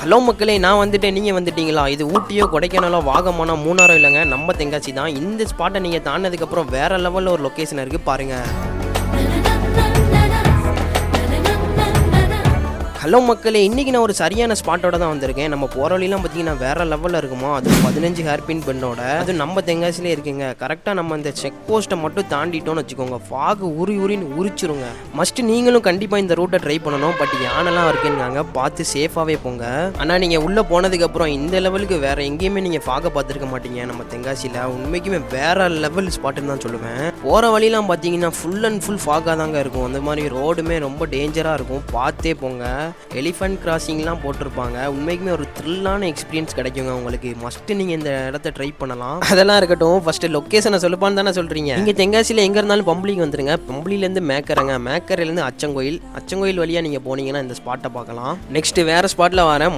Hello மக்களே, நான் வந்துட்டேன், நீங்கள் வந்துட்டீங்களா? இது ஊட்டியோ கொடைக்கானலோ வாகமானோ மூணாரோ இல்லைங்க, நம்ம தென்காசி தான். இந்த ஸ்பாட்டை நீங்கள் தாண்டினதுக்கப்புறம் வேறு லெவலில் ஒரு லொக்கேஷன் இருக்குது பாருங்கள். ஹலோ மக்களே, இன்றைக்கி நான் ஒரு சரியான ஸ்பாட்டோட தான் வந்திருக்கேன். நம்ம போகிற வழிலாம் பார்த்தீங்கன்னா வேறு லெவலில் இருக்குமா, அதுவும் 15 ஹேர்பின் பெண்ணோட, அதுவும் நம்ம தெங்காசிலே இருக்குங்க. கரெக்டாக நம்ம இந்த செக் போஸ்ட்டை மட்டும் தாண்டிட்டோன்னு வச்சுக்கோங்க, ஃபாகு உரின்னு உரிச்சிருங்க. மஸ்ட்டு நீங்களும் கண்டிப்பாக இந்த ரூட்டை ட்ரை பண்ணணும். பட் யானெல்லாம் இருக்குங்காங்க, பார்த்து சேஃபாகவே போங்க. ஆனால் நீங்கள் உள்ளே போனதுக்கப்புறம் இந்த லெவலுக்கு வேறு எங்கேயுமே நீங்கள் ஃபாகை பார்த்துருக்க மாட்டீங்க. நம்ம தெங்காசியில் உண்மைக்குமே வேறு லெவல் ஸ்பாட்டுன்னு தான் சொல்லுவேன். போகிற வழிலாம் பார்த்தீங்கன்னா ஃபுல் அண்ட் ஃபுல் ஃபாகாக தாங்க இருக்கும். அந்த மாதிரி ரோடுமே ரொம்ப டேஞ்சராக இருக்கும், பார்த்தே போங்க. எலிஃபண்ட் கிராசிங்லாம் போட்டிருப்பாங்க. உண்மைக்குமே ஒரு த்ரில்லான எக்ஸ்பீரியன்ஸ் கிடைக்குங்க உங்களுக்கு. மஸ்ட்டு நீங்கள் இந்த இடத்த ட்ரை பண்ணலாம். அதெல்லாம் இருக்கட்டும், ஃபஸ்ட்டு லொக்கேஷனை சொல்லுப்பான்னு தானே சொல்கிறீங்க. நீங்கள் தெங்காசியில் எங்கே இருந்தாலும் பம்பளிக்கு வந்துருங்க. பம்பளிலேருந்து மேக்கரைங்க, மேக்கரையிலேருந்து அச்சங்கோயில் வழியாக நீங்கள் போனீங்கன்னா இந்த ஸ்பாட்டை பார்க்கலாம். நெக்ஸ்ட்டு வேறு ஸ்பாட்டில் வரேன்.